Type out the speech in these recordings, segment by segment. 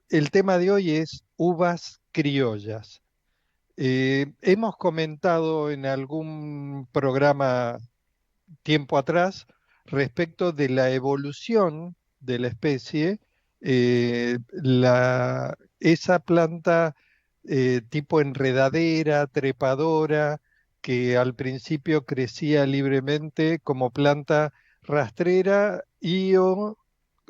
el tema de hoy es uvas criollas. Hemos comentado en algún programa tiempo atrás respecto de la evolución de la especie. Esa planta tipo enredadera, trepadora, que al principio crecía libremente como planta rastrera y o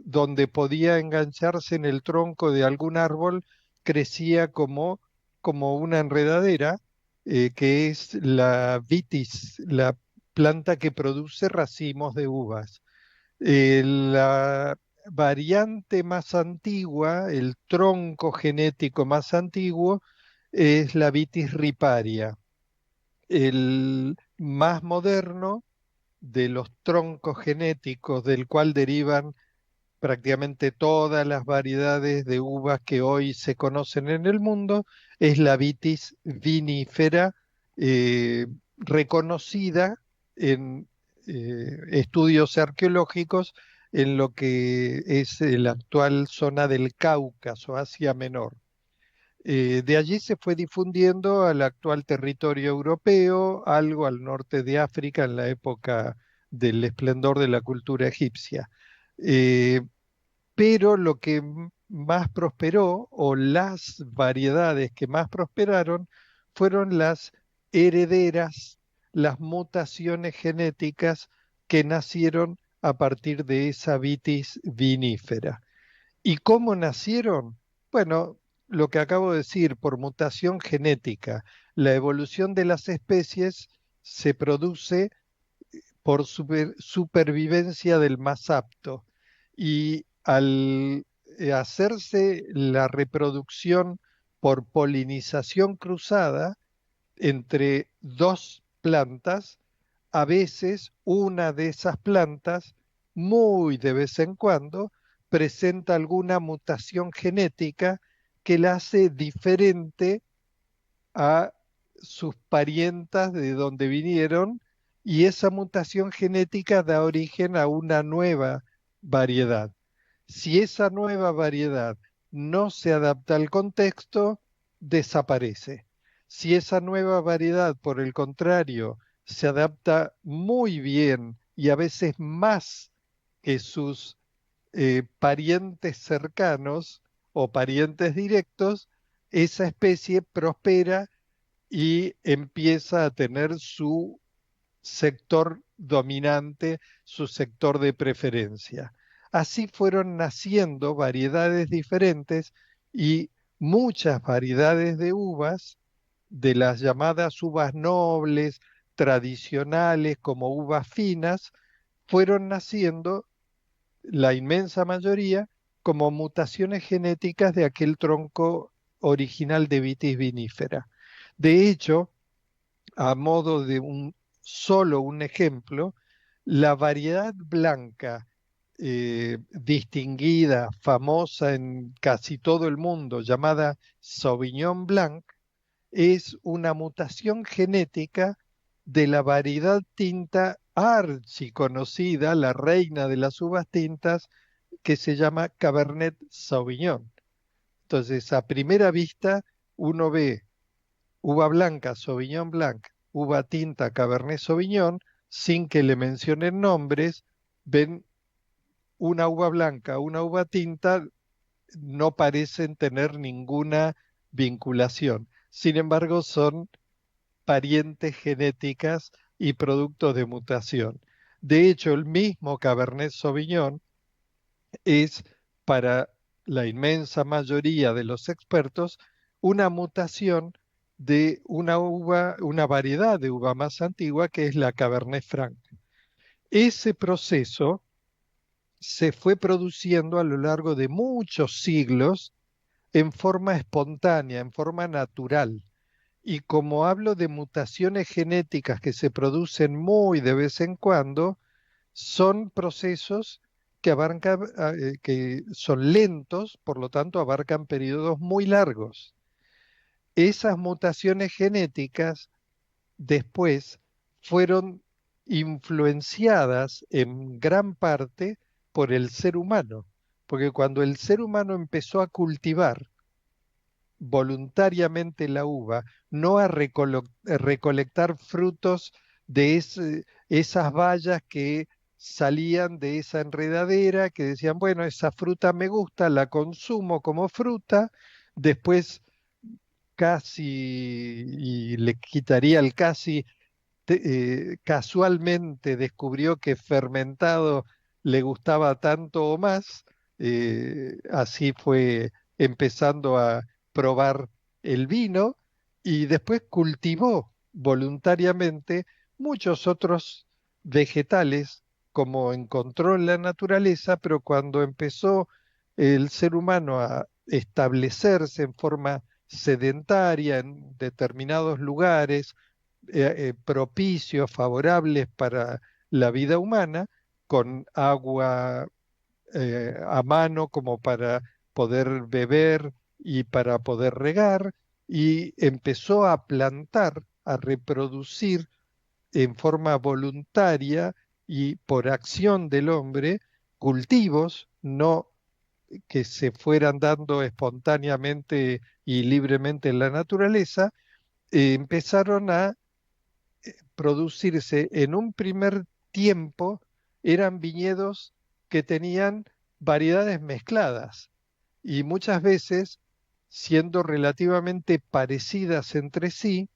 donde podía engancharse en el tronco de algún árbol, crecía como una enredadera, que es la vitis, la planta que produce racimos de uvas. La variante más antigua, el tronco genético más antiguo, es la vitis riparia. El más moderno de los troncos genéticos del cual derivan prácticamente todas las variedades de uvas que hoy se conocen en el mundo, es la vitis vinífera, reconocida en estudios arqueológicos en lo que es la actual zona del Cáucaso, Asia Menor. De allí se fue difundiendo al actual territorio europeo, algo al norte de África en la época del esplendor de la cultura egipcia. Eh, pero lo que más prosperó, o las variedades que más prosperaron, fueron las herederas, las mutaciones genéticas que nacieron a partir de esa vitis vinífera. ¿Y cómo nacieron? Bueno, lo que acabo de decir, por mutación genética. La evolución de las especies se produce por supervivencia del más apto. Y al hacerse la reproducción por polinización cruzada entre dos plantas, a veces una de esas plantas, muy de vez en cuando, presenta alguna mutación genética que la hace diferente a sus parientas de donde vinieron, y esa mutación genética da origen a una nueva variedad. Si esa nueva variedad no se adapta al contexto, desaparece. Si esa nueva variedad, por el contrario, se adapta muy bien y a veces más que sus parientes cercanos o parientes directos, esa especie prospera y empieza a tener su sector dominante, su sector de preferencia. Así fueron naciendo variedades diferentes y muchas variedades de uvas, de las llamadas uvas nobles, tradicionales, como uvas finas, fueron naciendo, la inmensa mayoría, como mutaciones genéticas de aquel tronco original de vitis vinífera. De hecho, a modo de solo un ejemplo, la variedad blanca distinguida, famosa en casi todo el mundo, llamada Sauvignon Blanc, es una mutación genética de la variedad tinta archiconocida, la reina de las uvas tintas, que se llama Cabernet Sauvignon. Entonces, a primera vista, uno ve uva blanca, Sauvignon Blanc, uva tinta, Cabernet Sauvignon, sin que le mencionen nombres, ven una uva blanca, una uva tinta, no parecen tener ninguna vinculación. Sin embargo, son parientes genéticas y productos de mutación. De hecho, el mismo Cabernet Sauvignon es, para la inmensa mayoría de los expertos, una mutación de una uva, una variedad de uva más antigua que es la Cabernet Franc. Ese proceso se fue produciendo a lo largo de muchos siglos en forma espontánea, en forma natural. Y como hablo de mutaciones genéticas que se producen muy de vez en cuando, son procesos que abarcan, que son lentos, por lo tanto abarcan periodos muy largos. Esas mutaciones genéticas después fueron influenciadas en gran parte por el ser humano. porque cuando el ser humano empezó a cultivar voluntariamente la uva, no a recolectar frutos de esas bayas que salían de esa enredadera, que decían, bueno, esa fruta me gusta, la consumo como fruta, después casi, y le quitaría el casi, casualmente descubrió que fermentado le gustaba tanto o más, así fue empezando a probar el vino y después cultivó voluntariamente muchos otros vegetales como encontró en la naturaleza, pero cuando empezó el ser humano a establecerse en forma sedentaria en determinados lugares, propicios, favorables para la vida humana, con agua a mano como para poder beber y para poder regar, y empezó a plantar, a reproducir en forma voluntaria y por acción del hombre cultivos, no que se fueran dando espontáneamente y libremente en la naturaleza, empezaron a producirse en un primer tiempo eran viñedos que tenían variedades mezcladas y muchas veces siendo relativamente parecidas entre sí,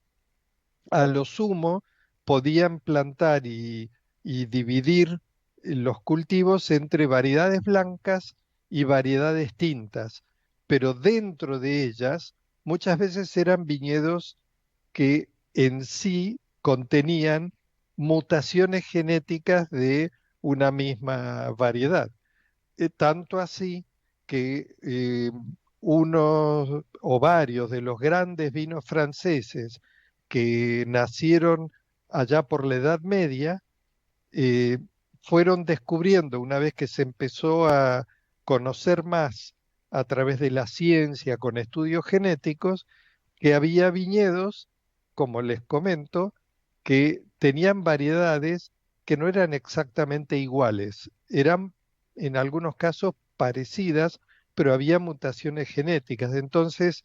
a lo sumo podían plantar y dividir los cultivos entre variedades blancas y variedades tintas, pero dentro de ellas muchas veces eran viñedos que en sí contenían mutaciones genéticas de una misma variedad. Tanto así que uno o varios de los grandes vinos franceses que nacieron allá por la Edad Media, eh, fueron descubriendo, una vez que se empezó a conocer más a través de la ciencia con estudios genéticos, que había viñedos, como les comento, que tenían variedades que no eran exactamente iguales, eran en algunos casos parecidas, pero había mutaciones genéticas. Entonces,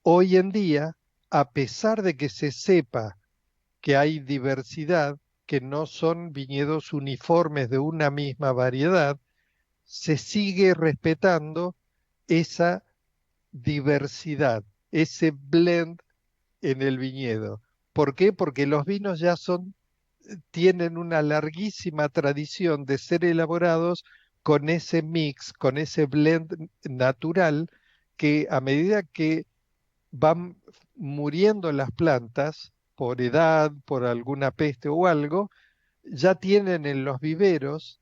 hoy en día, a pesar de que se sepa que hay diversidad, que no son viñedos uniformes de una misma variedad, se sigue respetando esa diversidad, ese blend en el viñedo. ¿Por qué? Porque los vinos ya tienen una larguísima tradición de ser elaborados con ese mix, con ese blend natural, que a medida que van muriendo las plantas por edad, por alguna peste o algo, ya tienen en los viveros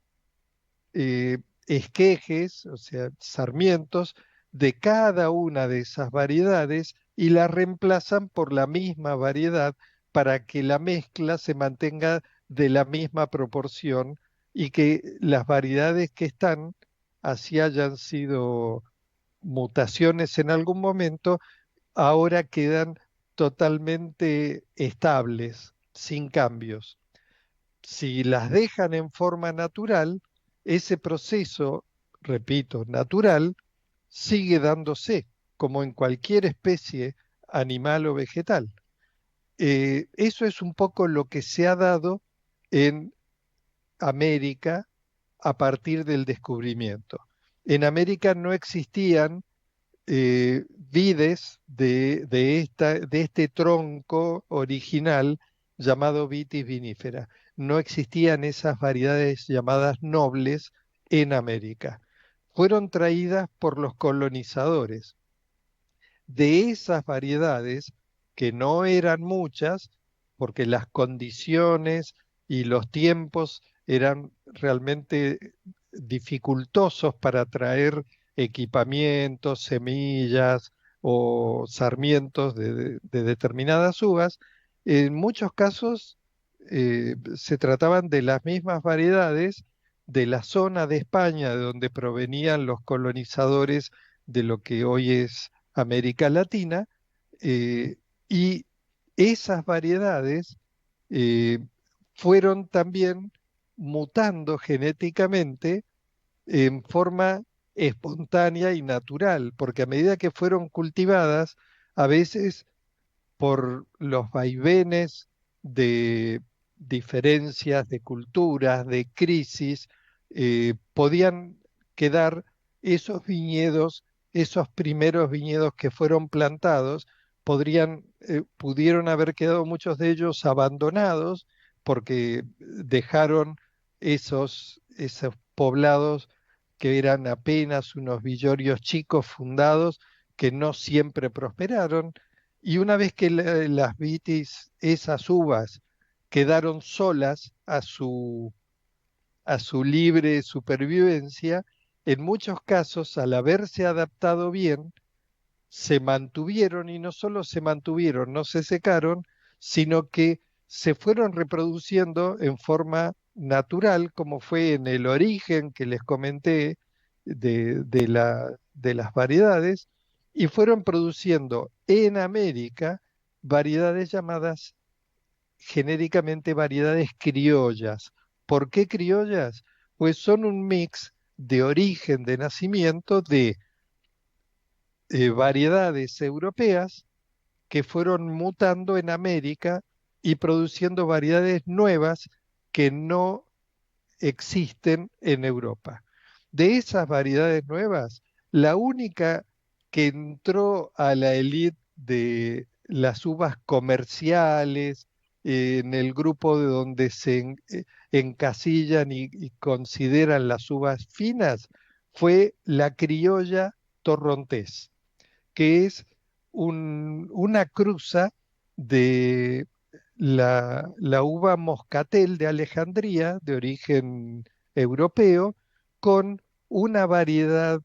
esquejes, o sea, sarmientos, de cada una de esas variedades y la reemplazan por la misma variedad para que la mezcla se mantenga de la misma proporción y que las variedades que están, así hayan sido mutaciones en algún momento, ahora quedan totalmente estables, sin cambios. Si las dejan en forma natural, ese proceso, repito, natural, sigue dándose, como en cualquier especie animal o vegetal. Eso es un poco lo que se ha dado en América a partir del descubrimiento. En América no existían vides de este tronco original llamado Vitis vinifera. No existían esas variedades llamadas nobles en América. Fueron traídas por los colonizadores. De esas variedades, que no eran muchas, porque las condiciones y los tiempos eran realmente dificultosos para traer equipamientos, semillas o sarmientos de determinadas uvas, en muchos casos se trataban de las mismas variedades de la zona de España de donde provenían los colonizadores de lo que hoy es América Latina, eh, y esas variedades eh, fueron también mutando genéticamente en forma espontánea y natural, porque a medida que fueron cultivadas, a veces por los vaivenes de diferencias de culturas, de crisis, podían quedar esos viñedos, esos primeros viñedos que fueron plantados, pudieron haber quedado muchos de ellos abandonados porque dejaron esos poblados que eran apenas unos villorios chicos fundados que no siempre prosperaron, y una vez que las vitis, esas uvas, quedaron solas a su libre supervivencia, en muchos casos, al haberse adaptado bien, se mantuvieron, y no solo se mantuvieron, no se secaron, sino que se fueron reproduciendo en forma natural, como fue en el origen que les comenté de las variedades, y fueron produciendo en América variedades llamadas genéricamente variedades criollas. ¿Por qué criollas? Pues son un mix de origen de nacimiento de variedades europeas que fueron mutando en América y produciendo variedades nuevas que no existen en Europa. De esas variedades nuevas, la única que entró a la élite de las uvas comerciales, en el grupo de donde encasillan y consideran las uvas finas, fue la criolla torrontés, que es una cruza de la uva moscatel de Alejandría, de origen europeo, con una variedad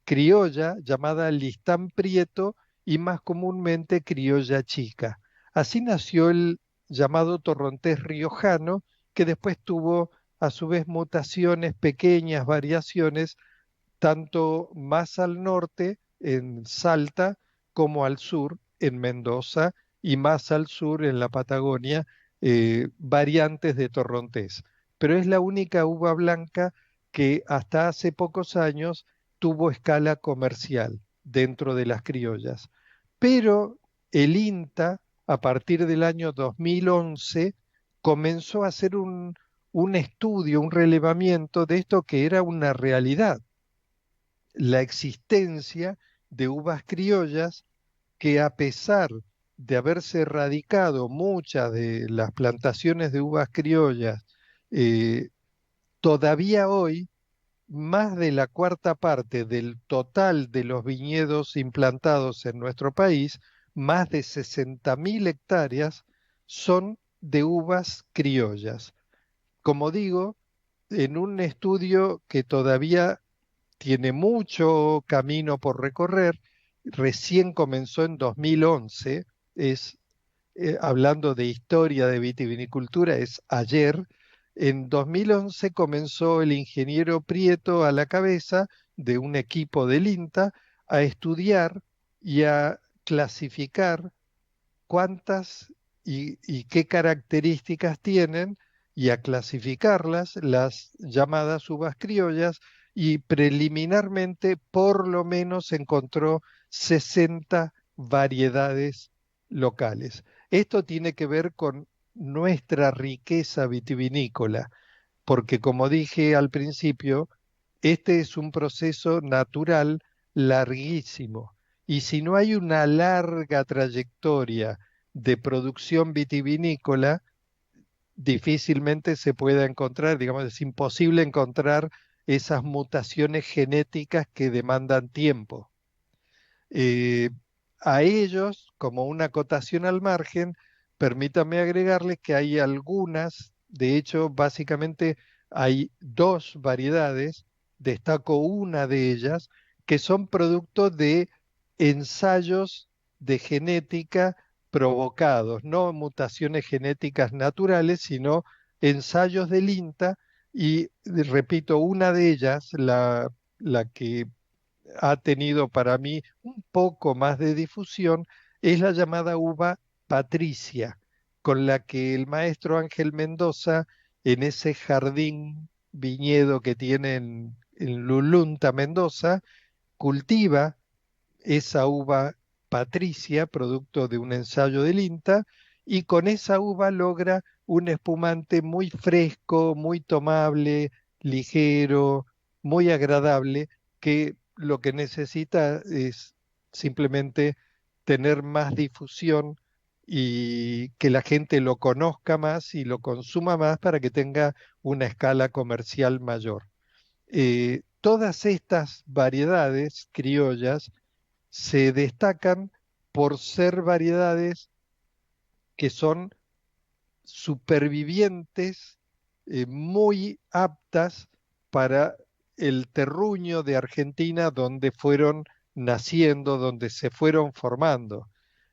criolla llamada Listán Prieto y más comúnmente criolla chica. Así nació el llamado torrontés riojano, que después tuvo a su vez mutaciones, pequeñas variaciones tanto más al norte, en Salta, como al sur, en Mendoza, y más al sur, en la Patagonia, variantes de torrontés. Pero es la única uva blanca que hasta hace pocos años tuvo escala comercial dentro de las criollas. Pero el INTA, a partir del año 2011, comenzó a hacer un estudio, un relevamiento de esto que era una realidad, la existencia de uvas criollas que, a pesar de haberse erradicado muchas de las plantaciones de uvas criollas, eh, todavía hoy más de la cuarta parte del total de los viñedos implantados en nuestro país, más de 60.000 hectáreas, son de uvas criollas. Como digo, en un estudio que todavía tiene mucho camino por recorrer, recién comenzó en 2011, es, hablando de historia de vitivinicultura, es ayer. En 2011 comenzó el ingeniero Prieto a la cabeza de un equipo del INTA a estudiar y a clasificar cuántas y qué características tienen, y a clasificarlas las llamadas uvas criollas, y preliminarmente por lo menos encontró 60 variedades locales. Esto tiene que ver con nuestra riqueza vitivinícola, porque como dije al principio, este es un proceso natural larguísimo. Y si no hay una larga trayectoria de producción vitivinícola, difícilmente se pueda encontrar, digamos, es imposible encontrar esas mutaciones genéticas que demandan tiempo. Eh, a ellos, como una acotación al margen, permítame agregarles que hay algunas, de hecho, básicamente hay dos variedades, destaco una de ellas, que son producto de ensayos de genética provocados, no mutaciones genéticas naturales, sino ensayos del INTA, y repito, una de ellas, la que ha tenido para mí un poco más de difusión, es la llamada uva Patricia, con la que el maestro Ángel Mendoza, en ese jardín viñedo que tiene en Lulunta, Mendoza, cultiva esa uva Patricia, producto de un ensayo del INTA, y con esa uva logra un espumante muy fresco, muy tomable, ligero, muy agradable, que lo que necesita es simplemente tener más difusión y que la gente lo conozca más y lo consuma más para que tenga una escala comercial mayor. Todas estas variedades criollas se destacan por ser variedades que son supervivientes, muy aptas para el terruño de Argentina donde fueron naciendo, donde se fueron formando.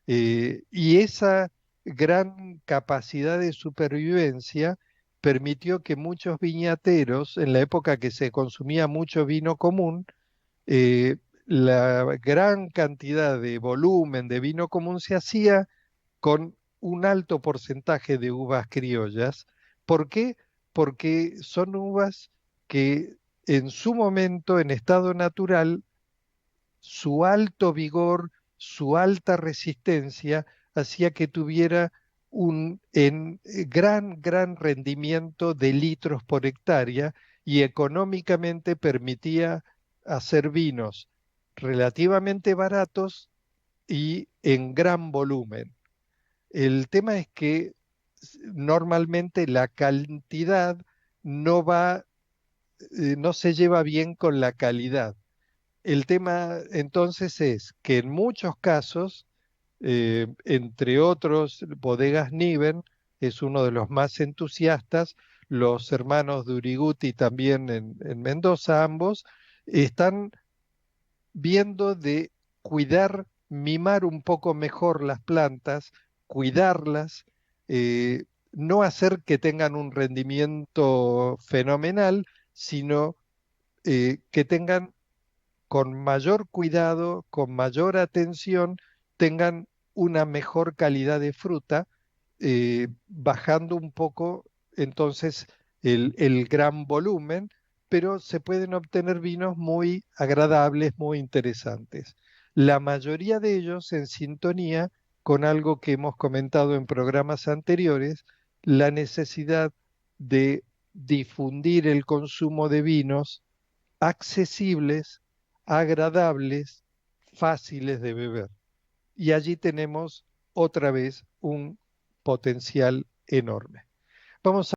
Y esa gran capacidad de supervivencia permitió que muchos viñateros, en la época que se consumía mucho vino común, eh, la gran cantidad de volumen de vino común se hacía con un alto porcentaje de uvas criollas. ¿Por qué? Porque son uvas que en su momento, en estado natural, su alto vigor, su alta resistencia, hacía que tuviera gran rendimiento de litros por hectárea y económicamente permitía hacer vinos relativamente baratos y en gran volumen. El tema es que normalmente la cantidad no va, no se lleva bien con la calidad. El tema entonces es que en muchos casos, entre otros, Bodegas Niven es uno de los más entusiastas, los hermanos de Uriguti también en Mendoza, ambos, están viendo de cuidar, mimar un poco mejor las plantas, cuidarlas, no hacer que tengan un rendimiento fenomenal, sino que tengan con mayor cuidado, con mayor atención, tengan una mejor calidad de fruta, bajando un poco entonces el gran volumen, pero se pueden obtener vinos muy agradables, muy interesantes. La mayoría de ellos en sintonía con algo que hemos comentado en programas anteriores, la necesidad de difundir el consumo de vinos accesibles, agradables, fáciles de beber. Y allí tenemos otra vez un potencial enorme. Vamos